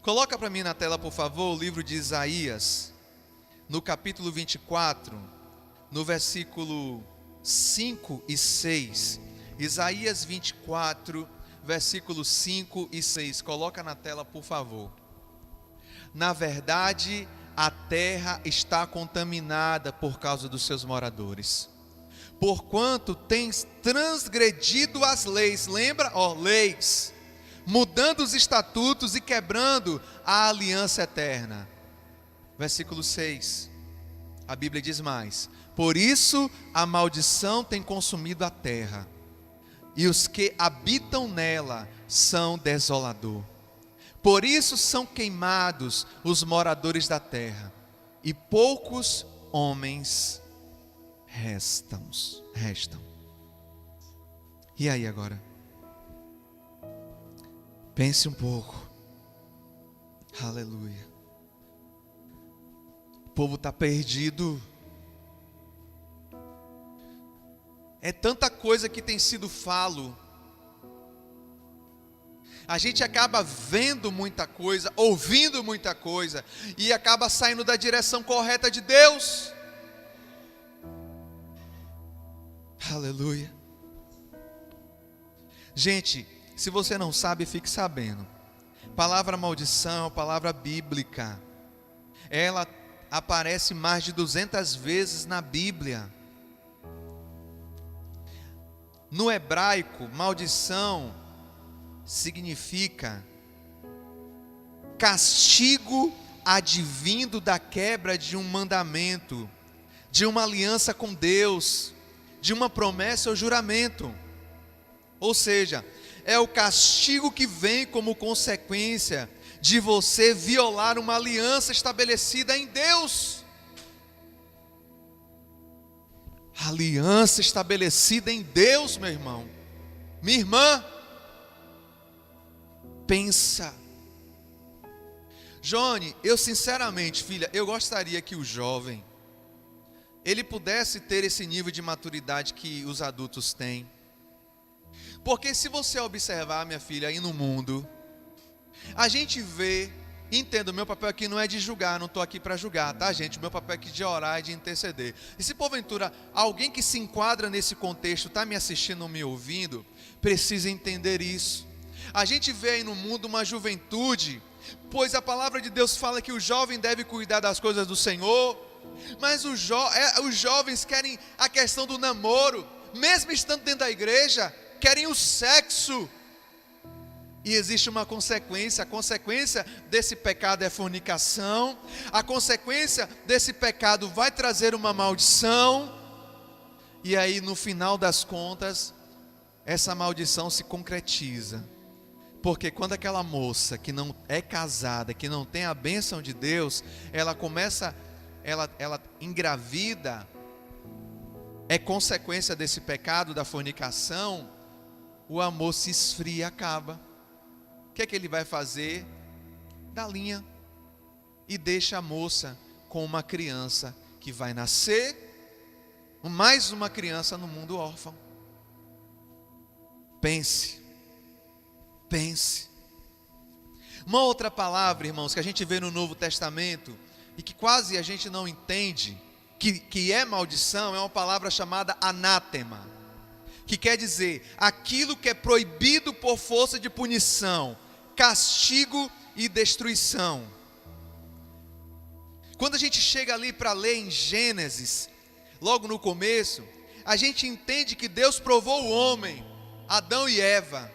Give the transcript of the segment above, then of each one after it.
Coloca para mim na tela, por favor, o livro de Isaías, no capítulo 24, no versículo 5 e 6. Isaías 24, versículos 5 e 6. Coloca na tela, por favor. Na verdade, a terra está contaminada por causa dos seus moradores, porquanto tens transgredido as leis. Lembra? Leis. Mudando os estatutos e quebrando a aliança eterna. Versículo 6. A Bíblia diz mais: por isso a maldição tem consumido a terra, e os que habitam nela são desolador. Por isso são queimados os moradores da terra, e poucos homens restam. E aí agora? Pense um pouco. Aleluia. O povo está perdido. É tanta coisa que tem sido falo. A gente acaba vendo muita coisa, ouvindo muita coisa, e acaba saindo da direção correta de Deus. Aleluia. Gente, se você não sabe, fique sabendo. Palavra maldição, palavra bíblica. Ela aparece mais de 200 vezes na Bíblia. No hebraico, maldição significa castigo advindo da quebra de um mandamento, de uma aliança com Deus, de uma promessa ou juramento. Ou seja, é o castigo que vem como consequência de você violar uma aliança estabelecida em Deus. Aliança estabelecida em Deus, meu irmão, minha irmã. Pensa. Johnny, eu sinceramente, filha, eu gostaria que o jovem, ele pudesse ter esse nível de maturidade que os adultos têm. Porque se você observar, minha filha, aí no mundo, a gente vê, entenda, o meu papel aqui não é de julgar, não estou aqui para julgar, tá, gente? O meu papel aqui é de orar e de interceder. E se porventura alguém que se enquadra nesse contexto está me assistindo ou me ouvindo, precisa entender isso. A gente vê aí no mundo uma juventude, pois a palavra de Deus fala que o jovem deve cuidar das coisas do Senhor, mas os jovens querem a questão do namoro, mesmo estando dentro da igreja, querem o sexo. E existe uma consequência. A consequência desse pecado é fornicação. A consequência desse pecado vai trazer uma maldição. E aí no final das contas, essa maldição se concretiza. Porque quando aquela moça que não é casada, que não tem a bênção de Deus, ela engravida, é consequência desse pecado da fornicação, o amor se esfria e acaba. O que é que ele vai fazer? Dá linha e deixa a moça com uma criança que vai nascer, mais uma criança no mundo órfão. Pense. Uma outra palavra, irmãos, que a gente vê no Novo Testamento e que quase a gente não entende, que é maldição, é uma palavra chamada anátema, que quer dizer aquilo que é proibido por força de punição, castigo e destruição. Quando a gente chega ali para ler em Gênesis, logo no começo, a gente entende que Deus provou o homem, Adão e Eva.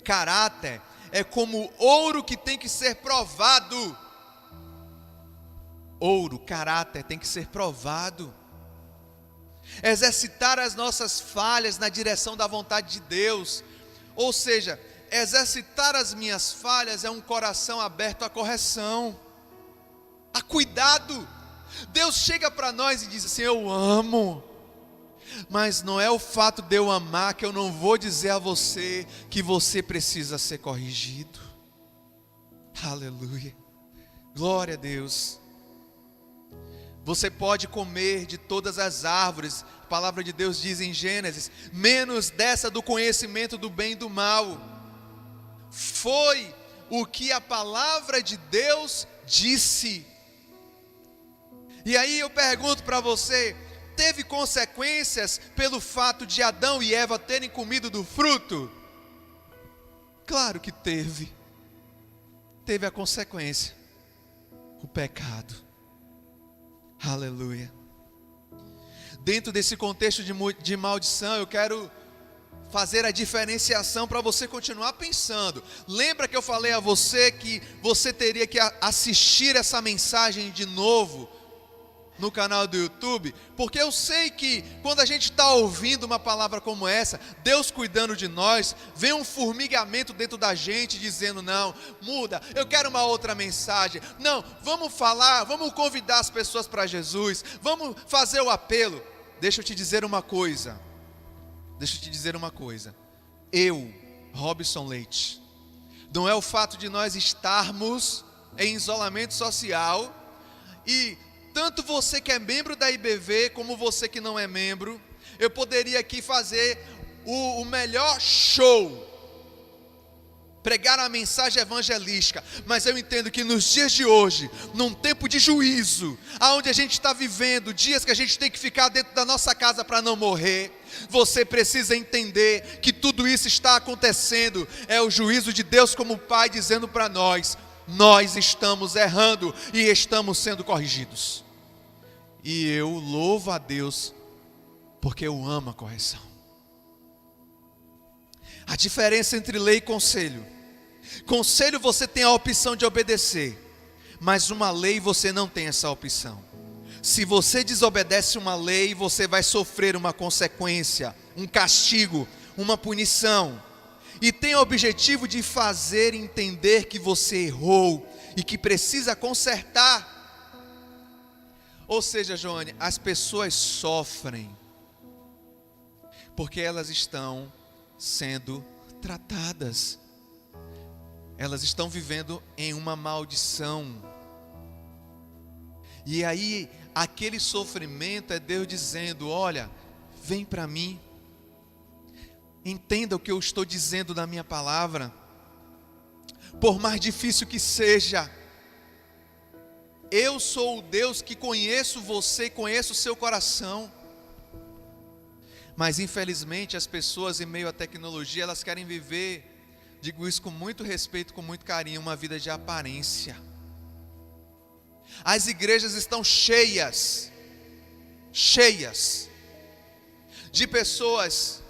Caráter é como ouro que tem que ser provado. Caráter tem que ser provado. Exercitar as nossas falhas na direção da vontade de Deus. Ou seja, exercitar as minhas falhas é um coração aberto à correção, a cuidado. Deus chega para nós e diz assim: eu amo. Mas não é o fato de eu amar que eu não vou dizer a você que você precisa ser corrigido. Aleluia. Glória a Deus. Você pode comer de todas as árvores, a palavra de Deus diz em Gênesis, menos dessa do conhecimento do bem e do mal. Foi o que a palavra de Deus disse. E aí eu pergunto para você, teve consequências pelo fato de Adão e Eva terem comido do fruto? Claro que teve. Teve a consequência, o pecado. Aleluia. Dentro desse contexto de maldição, eu quero fazer a diferenciação para você continuar pensando. Lembra que eu falei a você que você teria que assistir essa mensagem de novo no canal do YouTube? Porque eu sei que quando a gente está ouvindo uma palavra como essa, Deus cuidando de nós, vem um formigamento dentro da gente dizendo: não, muda, eu quero uma outra mensagem, não, vamos falar, vamos convidar as pessoas para Jesus, vamos fazer o apelo. Deixa eu te dizer uma coisa, eu, Robson Leite, não é o fato de nós estarmos em isolamento social, e tanto você que é membro da IBV, como você que não é membro, eu poderia aqui fazer o melhor show, pregar a mensagem evangelística, mas eu entendo que nos dias de hoje, num tempo de juízo, aonde a gente está vivendo, dias que a gente tem que ficar dentro da nossa casa para não morrer, você precisa entender que tudo isso está acontecendo, é o juízo de Deus como Pai dizendo para nós: nós estamos errando e estamos sendo corrigidos. E eu louvo a Deus, porque eu amo a correção. A diferença entre lei e conselho: conselho você tem a opção de obedecer, mas uma lei você não tem essa opção. Se você desobedece uma lei, você vai sofrer uma consequência, um castigo, uma punição, e tem o objetivo de fazer entender que você errou e que precisa consertar. Ou seja, Joane, as pessoas sofrem porque elas estão sendo tratadas, elas estão vivendo em uma maldição, e aí aquele sofrimento é Deus dizendo: olha, vem para mim, entenda o que eu estou dizendo na minha palavra, por mais difícil que seja, eu sou o Deus que conheço você, conheço o seu coração. Mas infelizmente as pessoas, em meio à tecnologia, elas querem viver, digo isso com muito respeito, com muito carinho, uma vida de aparência. As igrejas estão cheias de pessoas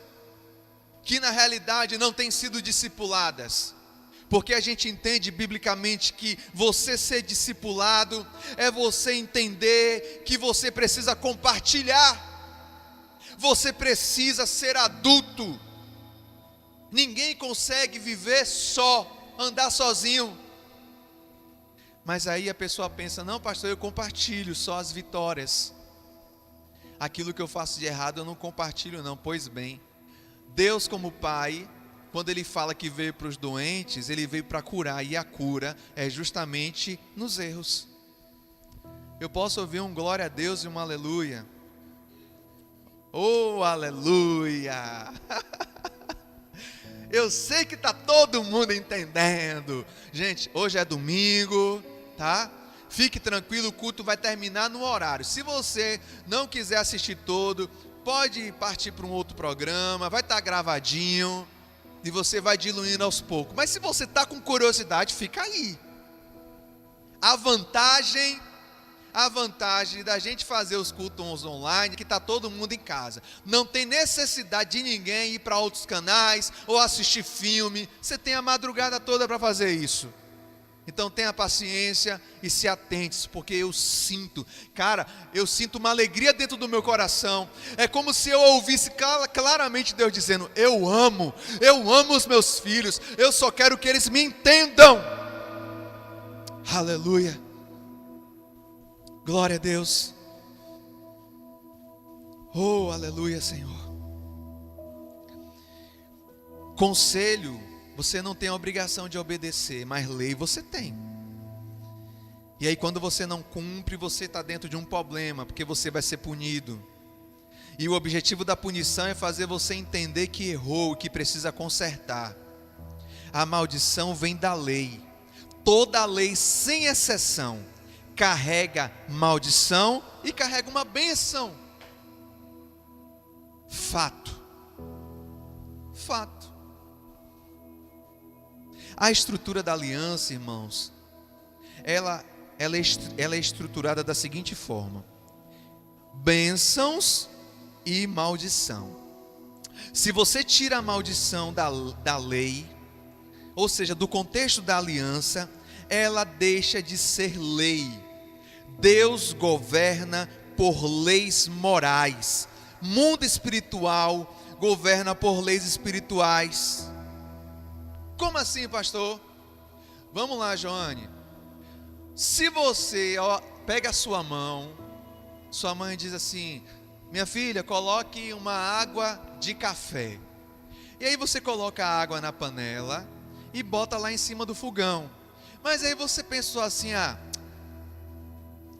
que na realidade não têm sido discipuladas, porque a gente entende biblicamente que você ser discipulado é você entender que você precisa compartilhar, você precisa ser adulto. Ninguém consegue viver só, andar sozinho. Mas aí a pessoa pensa: não, pastor, eu compartilho só as vitórias, aquilo que eu faço de errado eu não compartilho não. Pois bem, Deus como Pai, quando Ele fala que veio para os doentes, Ele veio para curar, e a cura é justamente nos erros. Eu posso ouvir um glória a Deus e um aleluia? Oh, aleluia! Eu sei que está todo mundo entendendo. Gente, hoje é domingo, tá? Fique tranquilo, o culto vai terminar no horário. Se você não quiser assistir todo, pode partir para um outro programa, vai estar gravadinho, e você vai diluindo aos poucos. Mas se você está com curiosidade, fica aí. A vantagem da gente fazer os cultos online, que está todo mundo em casa, não tem necessidade de ninguém ir para outros canais ou assistir filme. Você tem a madrugada toda para fazer isso. Então tenha paciência e se atente, porque eu sinto uma alegria dentro do meu coração. É como se eu ouvisse claramente Deus dizendo: eu amo os meus filhos, eu só quero que eles me entendam. Aleluia. Glória a Deus. Oh, aleluia, Senhor. Conselho, você não tem a obrigação de obedecer, mas lei você tem. E aí quando você não cumpre, você está dentro de um problema, porque você vai ser punido. E o objetivo da punição é fazer você entender que errou, que precisa consertar. A maldição vem da lei. toda a lei, sem exceção, carrega maldição e carrega uma bênção. Fato. Fato. A estrutura da aliança, irmãos, ela é estruturada da seguinte forma: bênçãos e maldição. Se você tira a maldição da lei, ou seja, do contexto da aliança, ela deixa de ser lei. Deus governa por leis morais. Mundo espiritual governa por leis espirituais. Como assim, pastor? Vamos lá, Joane. Se você pega a sua mão diz assim: minha filha, coloque uma água de café. E aí você coloca a água na panela e bota lá em cima do fogão. Mas aí você pensou assim: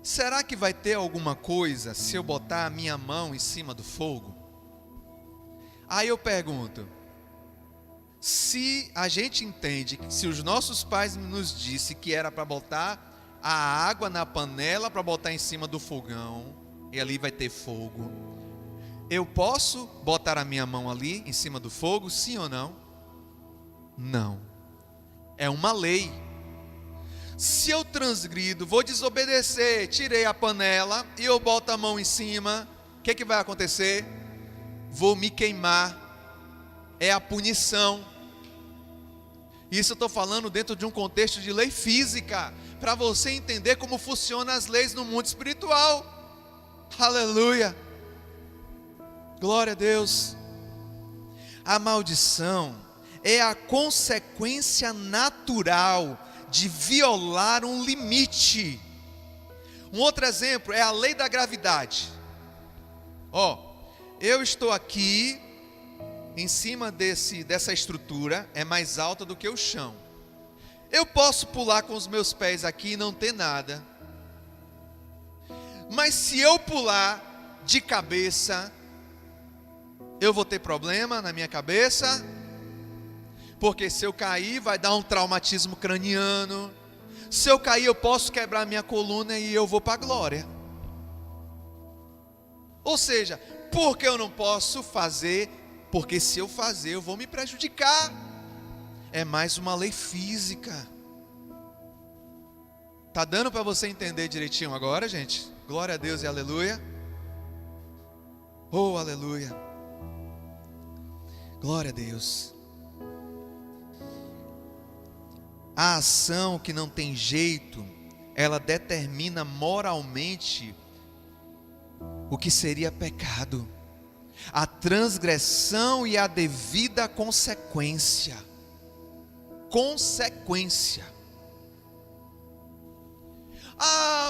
será que vai ter alguma coisa se eu botar a minha mão em cima do fogo? Aí eu pergunto: se a gente entende que se os nossos pais nos dissem que era para botar a água na panela para botar em cima do fogão, e ali vai ter fogo, eu posso botar a minha mão ali em cima do fogo, sim ou não? Não. É uma lei. Se eu transgrido, vou desobedecer, tirei a panela e eu boto a mão em cima, o que vai acontecer? Vou me queimar. É a punição. Isso eu estou falando dentro de um contexto de lei física, para você entender como funcionam as leis no mundo espiritual. Aleluia. Glória a Deus. A maldição é a consequência natural de violar um limite. Um outro exemplo é a lei da gravidade. Eu estou aqui em cima dessa estrutura, é mais alta do que o chão. Eu posso pular com os meus pés aqui e não ter nada. Mas se eu pular de cabeça, eu vou ter problema na minha cabeça, porque se eu cair vai dar um traumatismo craniano. Se eu cair eu posso quebrar minha coluna e eu vou para a glória. Ou seja, por que eu não posso fazer? Porque se eu fazer eu vou me prejudicar. É mais uma lei física. Tá dando para você entender direitinho agora, gente? Glória a Deus e aleluia. Oh, aleluia. Glória a Deus. A ação que não tem jeito, ela determina moralmente o que seria pecado. A transgressão e a devida consequência.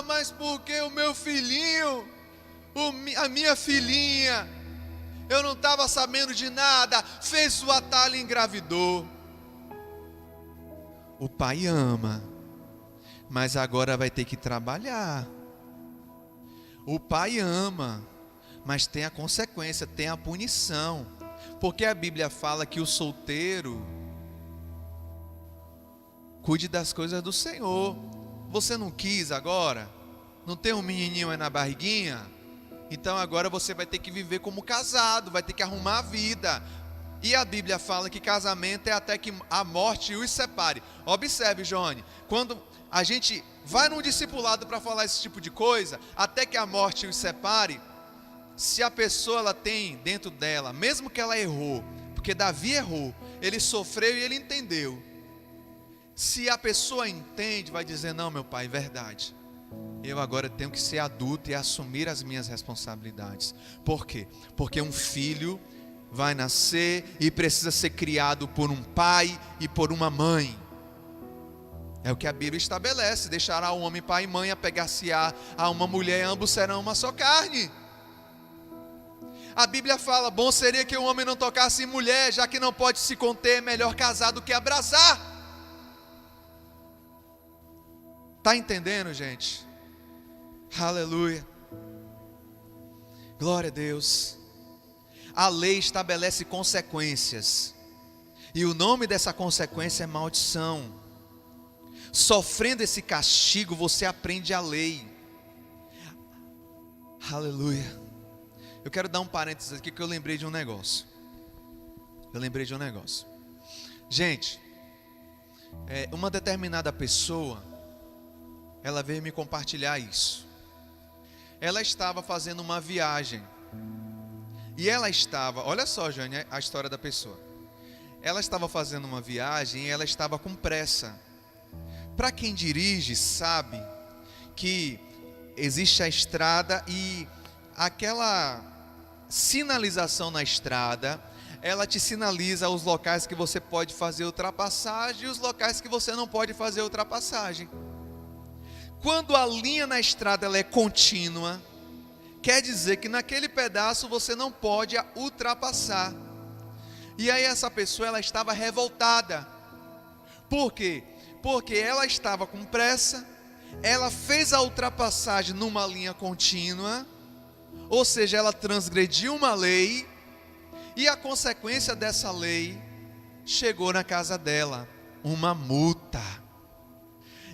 Mas porque o meu filhinho, a minha filhinha, eu não estava sabendo de nada, fez o atalho e engravidou. O pai ama, mas agora vai ter que trabalhar. O pai ama, mas tem a consequência, tem a punição. Porque a Bíblia fala que o solteiro cuide das coisas do Senhor. Você não quis agora? Não tem um menininho aí na barriguinha? Então agora você vai ter que viver como casado, vai ter que arrumar a vida. E a Bíblia fala que casamento é até que a morte os separe. Observe, Joane, quando a gente vai num discipulado para falar esse tipo de coisa, até que a morte os separe, se a pessoa ela tem dentro dela, mesmo que ela errou, porque Davi errou, ele sofreu e ele entendeu. Se a pessoa entende, vai dizer: não, meu pai, verdade, eu agora tenho que ser adulto e assumir as minhas responsabilidades. Por quê? Porque um filho vai nascer e precisa ser criado por um pai e por uma mãe. É o que a Bíblia estabelece: deixará o homem pai e mãe, apegar-se-á a uma mulher, ambos serão uma só carne. A Bíblia fala: bom seria que o homem não tocasse em mulher, já que não pode se conter, melhor casar do que abrasar. Está entendendo, gente? Aleluia. Glória a Deus. A lei estabelece consequências, e o nome dessa consequência é maldição. Sofrendo esse castigo, você aprende a lei. Aleluia. Eu quero dar um parênteses aqui que eu lembrei de um negócio. Gente, uma determinada pessoa, ela veio me compartilhar isso. Ela estava fazendo uma viagem. E ela estava, olha só, Jane, a história da pessoa. Ela estava fazendo uma viagem e ela estava com pressa. Para quem dirige, sabe que existe a estrada e aquela sinalização na estrada, ela te sinaliza os locais que você pode fazer ultrapassagem e os locais que você não pode fazer ultrapassagem. Quando a linha na estrada ela é contínua, quer dizer que naquele pedaço você não pode ultrapassar. E aí essa pessoa ela estava revoltada. Por quê? Porque ela estava com pressa, ela fez a ultrapassagem numa linha contínua, ou seja, ela transgrediu uma lei, e a consequência dessa lei chegou na casa dela, uma multa.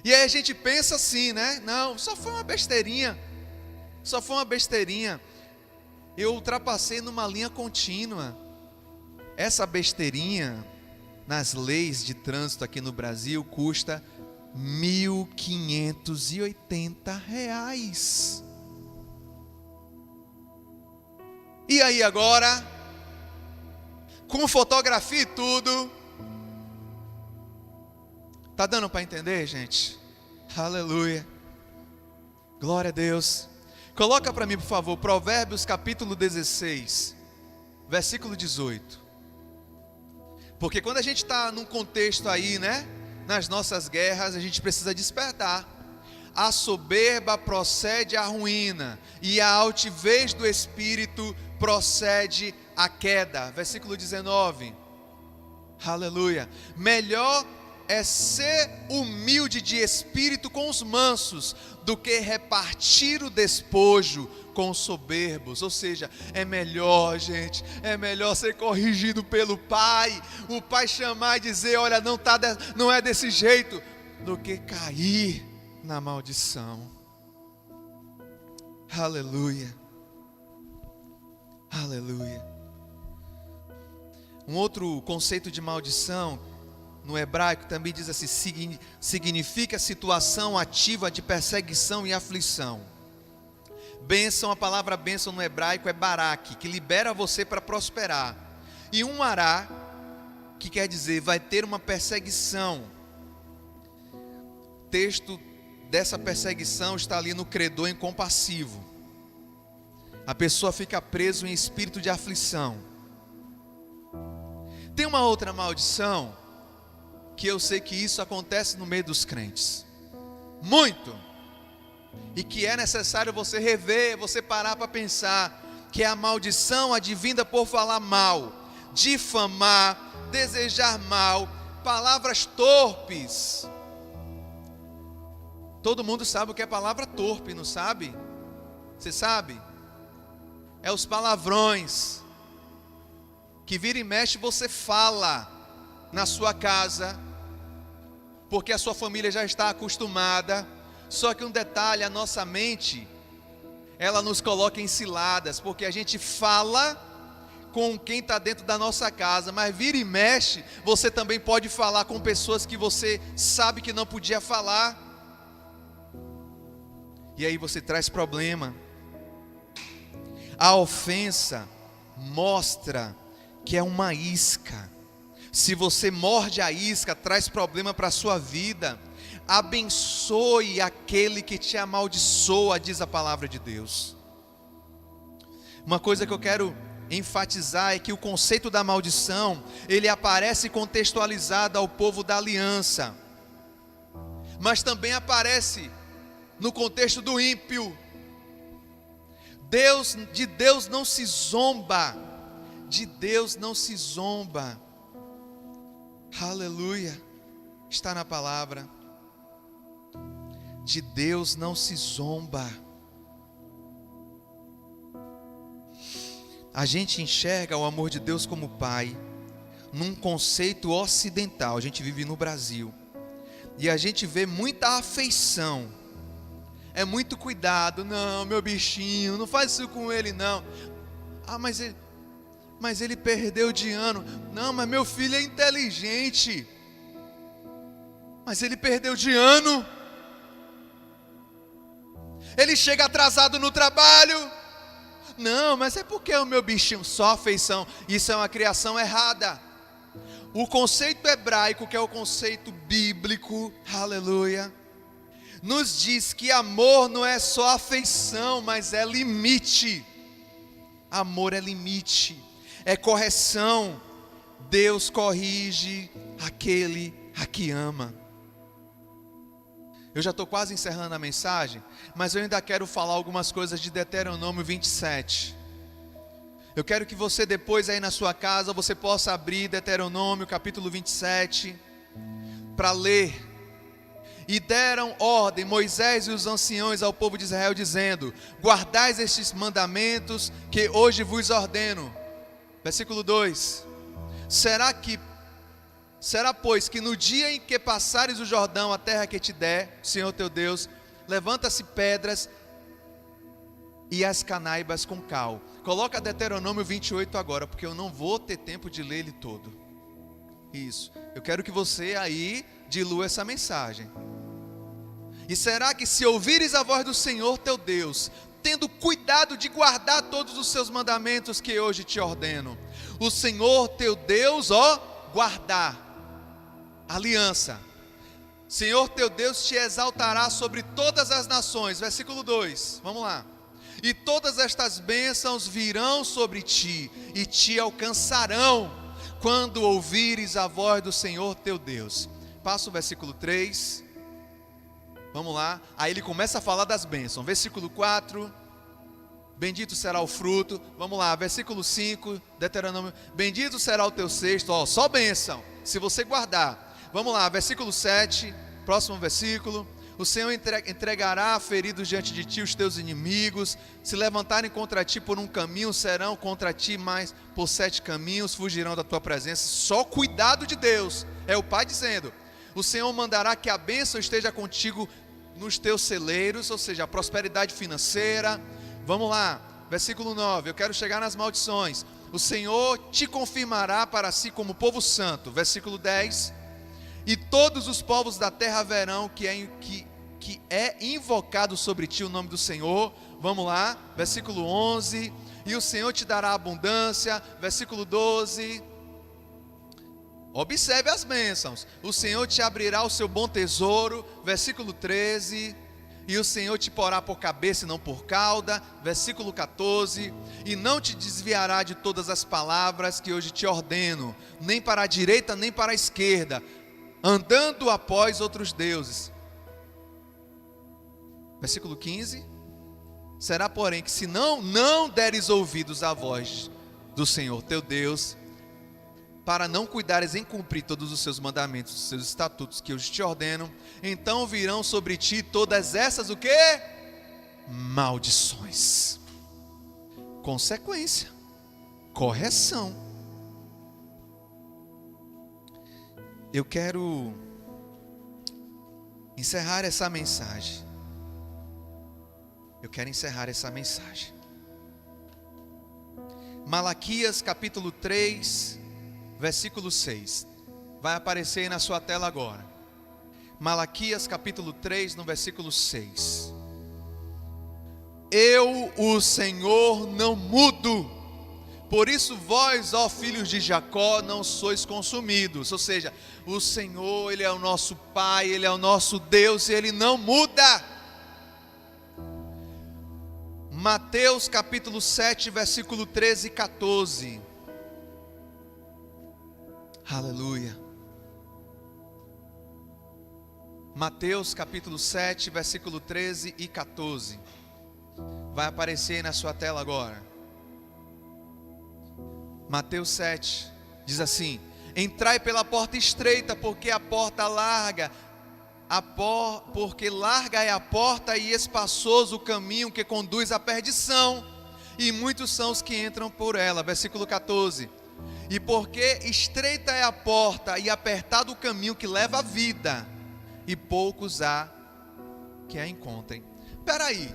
E aí a gente pensa assim, né? Não, só foi uma besteirinha. Eu ultrapassei numa linha contínua. Essa besteirinha, nas leis de trânsito aqui no Brasil, custa R$1.580. E aí agora, com fotografia e tudo, tá dando para entender, gente? Aleluia, glória a Deus. Coloca para mim, por favor, Provérbios capítulo 16, versículo 18. Porque quando a gente está num contexto aí, né, nas nossas guerras, a gente precisa despertar. A soberba procede à ruína, e a altivez do espírito procede à queda. Versículo 19. Aleluia. Melhor é ser humilde de espírito com os mansos, do que repartir o despojo com os soberbos. Ou seja, é melhor, gente, é melhor ser corrigido pelo pai, o pai chamar e dizer, olha, não é desse jeito, do que cair na maldição. Aleluia, aleluia. Um outro conceito de maldição no hebraico também diz assim, significa situação ativa de perseguição e aflição. Bênção, a palavra bênção no hebraico é barak, que libera você para prosperar. E um ará, que quer dizer, vai ter uma perseguição. O texto dessa perseguição está ali no credor incompassivo. A pessoa fica presa em espírito de aflição. Tem uma outra maldição, que eu sei que isso acontece no meio dos crentes, muito, e que é necessário você rever, você parar para pensar, que é a maldição advinda por falar mal, difamar, desejar mal, palavras torpes. Todo mundo sabe o que é palavra torpe, não sabe? Você sabe? É os palavrões, que vira e mexe você fala na sua casa, porque a sua família já está acostumada. Só que um detalhe, a nossa mente, ela nos coloca em ciladas, porque a gente fala com quem está dentro da nossa casa, mas vira e mexe, você também pode falar com pessoas que você sabe que não podia falar, e aí você traz problema. A ofensa mostra que é uma isca. Se você morde a isca, traz problema para a sua vida. Abençoe aquele que te amaldiçoa, diz a palavra de Deus. Uma coisa que eu quero enfatizar é que o conceito da maldição, ele aparece contextualizado ao povo da aliança, mas também aparece no contexto do ímpio. De Deus não se zomba, de Deus não se zomba. Aleluia, está na palavra. De Deus não se zomba. A gente enxerga o amor de Deus como Pai num conceito ocidental. A gente vive no Brasil. E a gente vê muita afeição. É muito cuidado. Não, meu bichinho, não faz isso com ele não. Ah, mas ele perdeu de ano. Não, mas meu filho é inteligente. Mas ele perdeu de ano. Ele chega atrasado no trabalho. Não, mas é porque é o meu bichinho. Só afeição. Isso é uma criação errada. O conceito hebraico, que é o conceito bíblico, aleluia, nos diz que amor não é só afeição, mas é limite. Amor é limite, é correção. Deus corrige aquele a que ama. Eu já estou quase encerrando a mensagem, mas eu ainda quero falar algumas coisas de Deuteronômio 27. Eu quero que você depois aí na sua casa, você possa abrir Deuteronômio capítulo 27, para ler. E deram ordem, Moisés e os anciãos ao povo de Israel, dizendo: guardais estes mandamentos que hoje vos ordeno. Versículo 2: Será pois que no dia em que passares o Jordão, a terra que te der, o Senhor teu Deus, levanta-se pedras e as canaibas com cal. Coloca Deuteronômio 28 agora, porque eu não vou ter tempo de ler ele todo. Isso, eu quero que você aí dilua essa mensagem. E será que se ouvires a voz do Senhor teu Deus, tendo cuidado de guardar todos os seus mandamentos que hoje te ordeno, o Senhor teu Deus, guardar, aliança, Senhor teu Deus te exaltará sobre todas as nações. Versículo 2, vamos lá. E todas estas bênçãos virão sobre ti e te alcançarão quando ouvires a voz do Senhor teu Deus. Passa o versículo 3. Vamos lá. Aí ele começa a falar das bênçãos. Versículo 4. Bendito será o fruto. Vamos lá. Versículo 5. Deuteronômio. Bendito será o teu cesto. Só bênção, se você guardar. Vamos lá. Versículo 7. Próximo versículo. O Senhor entregará feridos diante de ti os teus inimigos. Se levantarem contra ti por um caminho, serão contra ti mais por 7 caminhos, fugirão da tua presença. Só cuidado de Deus. É o Pai dizendo: o Senhor mandará que a bênção esteja contigo nos teus celeiros, ou seja, a prosperidade financeira. Vamos lá, versículo 9, eu quero chegar nas maldições. O Senhor te confirmará para si como povo santo. Versículo 10. E todos os povos da terra verão que é invocado sobre ti o nome do Senhor. Vamos lá, versículo 11. E o Senhor te dará abundância. Versículo 12. Observe as bênçãos. O Senhor te abrirá o seu bom tesouro. Versículo 13. E o Senhor te porá por cabeça e não por cauda. Versículo 14. E não te desviará de todas as palavras que hoje te ordeno, nem para a direita nem para a esquerda, andando após outros deuses. Versículo 15. Será, porém, que se não deres ouvidos à voz do Senhor teu Deus, para não cuidares em cumprir todos os seus mandamentos, os seus estatutos que hoje te ordeno, então virão sobre ti todas essas, o quê? Maldições. Consequência, correção. Eu quero encerrar essa mensagem. Malaquias capítulo 3, versículo 6. Vai aparecer aí na sua tela agora. Malaquias capítulo 3, no versículo 6. Eu, o Senhor, não mudo. Por isso vós, ó filhos de Jacó, não sois consumidos. Ou seja, o Senhor, Ele é o nosso Pai, Ele é o nosso Deus e Ele não muda. Mateus capítulo 7, versículo 13 e 14. Aleluia. Mateus capítulo 7, versículo 13 e 14. Vai aparecer aí na sua tela agora. Mateus 7 diz assim: entrai pela porta estreita, porque a porta larga, porque larga é a porta e espaçoso o caminho que conduz à perdição, e muitos são os que entram por ela. Versículo 14. E porque estreita é a porta e apertado o caminho que leva à vida, e poucos há que a encontrem. Espera aí.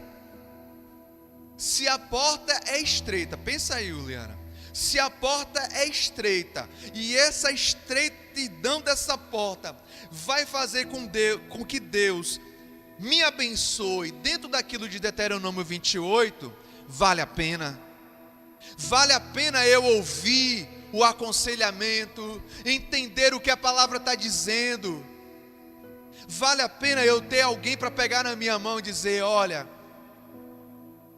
Se a porta é estreita, pensa aí, Juliana. Se a porta é estreita e essa estreitidão dessa porta vai fazer com que Deus me abençoe dentro daquilo de Deuteronômio 28, vale a pena. Vale a pena eu ouvir o aconselhamento, entender o que a palavra está dizendo. Vale a pena eu ter alguém para pegar na minha mão e dizer: olha,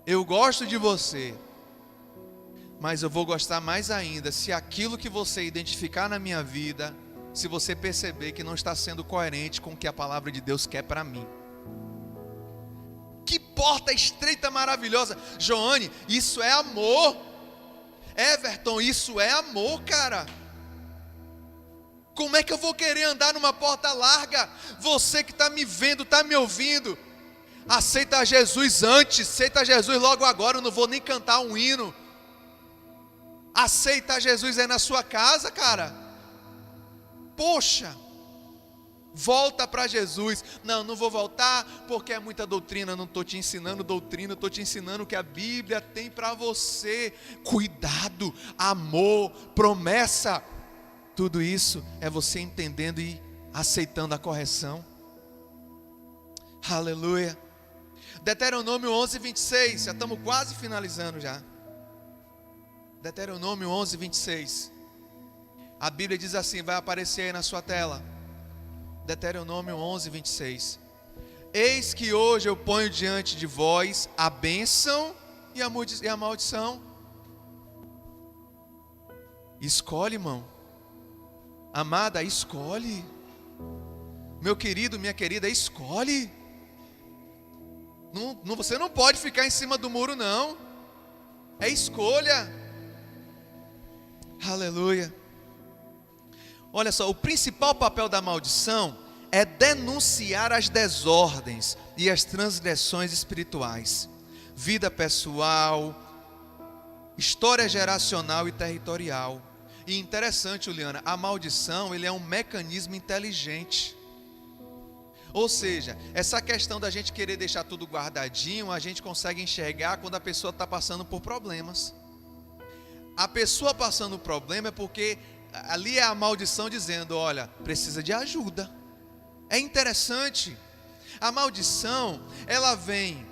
eu gosto de você, mas eu vou gostar mais ainda se aquilo que você identificar na minha vida, se você perceber que não está sendo coerente com o que a palavra de Deus quer para mim. Que porta estreita maravilhosa. Joane, isso é amor. Everton, isso é amor, cara. Como é que eu vou querer andar numa porta larga? Você que está me vendo, está me ouvindo, aceita Jesus antes, aceita Jesus logo agora. Eu não vou nem cantar um hino. Aceita Jesus aí na sua casa, cara. Poxa, volta para Jesus. Não vou voltar porque é muita doutrina. Não estou te ensinando doutrina, estou te ensinando o que a Bíblia tem para você. Cuidado, amor, promessa. Tudo isso é você entendendo e aceitando a correção. Aleluia. Deuteronômio 11, 26. Já estamos quase finalizando já. Deuteronômio 11, 26. A Bíblia diz assim, vai aparecer aí na sua tela. Deuteronômio 11, 26. Eis que hoje eu ponho diante de vós a bênção e a maldição. Escolhe, irmão. Amada, escolhe. Meu querido, minha querida, escolhe. Você não pode ficar em cima do muro, não. É escolha. Aleluia. Olha só, o principal papel da maldição é denunciar as desordens e as transgressões espirituais, vida pessoal, história geracional e territorial. E interessante, Juliana, a maldição, ele é um mecanismo inteligente. Ou seja, essa questão da gente querer deixar tudo guardadinho, a gente consegue enxergar quando a pessoa está passando por problemas. A pessoa passando por problema é porque ali é a maldição dizendo: olha, precisa de ajuda. É interessante. A maldição, ela vem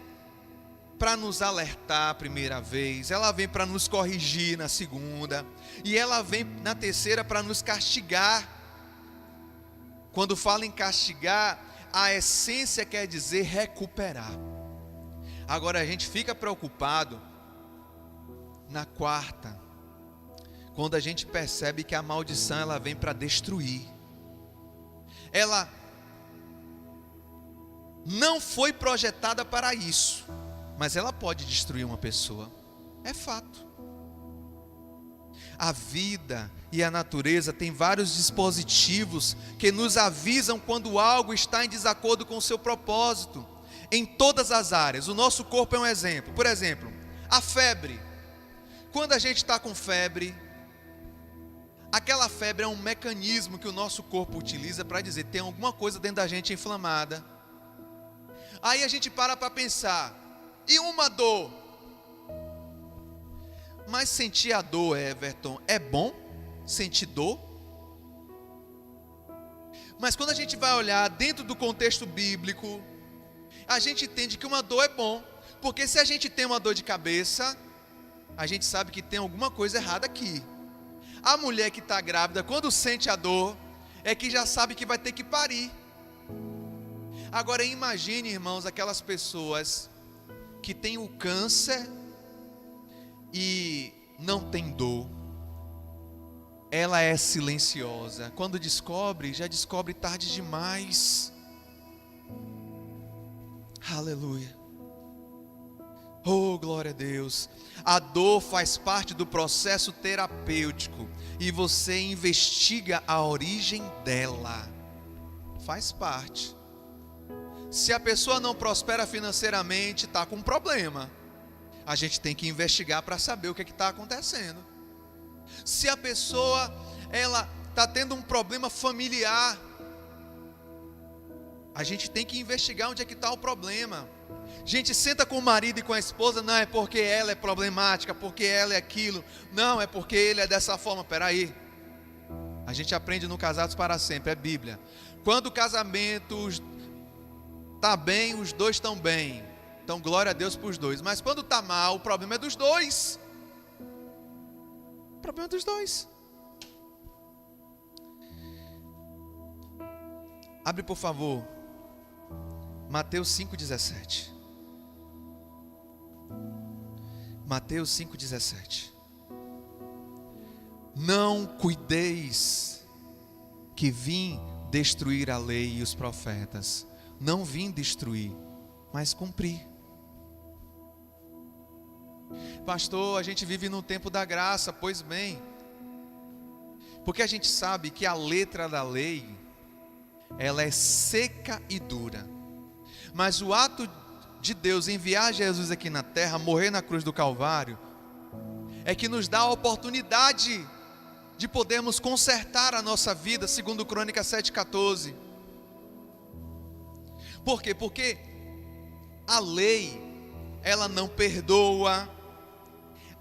para nos alertar a primeira vez, ela vem para nos corrigir na segunda, e ela vem na terceira para nos castigar. Quando fala em castigar, a essência quer dizer recuperar. Agora a gente fica preocupado na quarta, quando a gente percebe que a maldição ela vem para destruir. Ela não foi projetada para isso, mas ela pode destruir uma pessoa. É fato. A vida e a natureza têm vários dispositivos que nos avisam quando algo está em desacordo com o seu propósito, em todas as áreas. O nosso corpo é um exemplo. Por exemplo, a febre. Quando a gente está com febre, aquela febre é um mecanismo que o nosso corpo utiliza para dizer: tem alguma coisa dentro da gente inflamada. Aí a gente para pensar: e uma dor? Mas sentir a dor, Everton, é bom? Sentir dor? Mas quando a gente vai olhar dentro do contexto bíblico, a gente entende que uma dor é bom. Porque se a gente tem uma dor de cabeça, a gente sabe que tem alguma coisa errada aqui. A mulher que está grávida, quando sente a dor, é que já sabe que vai ter que parir. Agora imagine, irmãos, aquelas pessoas que têm o câncer e não tem dor. Ela é silenciosa. Quando descobre, já descobre tarde demais. Aleluia. Oh, glória a Deus. A dor faz parte do processo terapêutico e você investiga a origem dela. Faz parte. Se a pessoa não prospera financeiramente, está com um problema. A gente tem que investigar para saber o que está acontecendo. Se a pessoa ela está tendo um problema familiar, A gente tem que investigar onde é que está o problema. Gente, senta com o marido e com a esposa, não é porque ela é problemática, porque ela é aquilo, não, é porque ele é dessa forma. Peraí, a gente aprende no Casados para Sempre, é Bíblia. Quando o casamento está bem, os dois estão bem, então glória a Deus para os dois. Mas quando está mal, o problema é dos dois. O problema é dos dois. Abre por favor Mateus 5,17. Mateus 5,17. Não cuideis que vim destruir a lei e os profetas. Não vim destruir, mas cumprir. Pastor, a gente vive num tempo da graça. Pois bem, porque a gente sabe que a letra da lei, ela é seca e dura. Mas o ato de Deus enviar Jesus aqui na terra, morrer na cruz do Calvário, é que nos dá a oportunidade de podermos consertar a nossa vida, segundo Crônicas 7,14. Por quê? Porque a lei, ela não perdoa,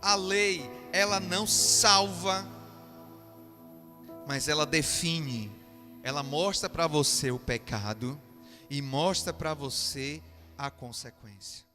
a lei, ela não salva, mas ela define, ela mostra para você o pecado e mostra para você a consequência.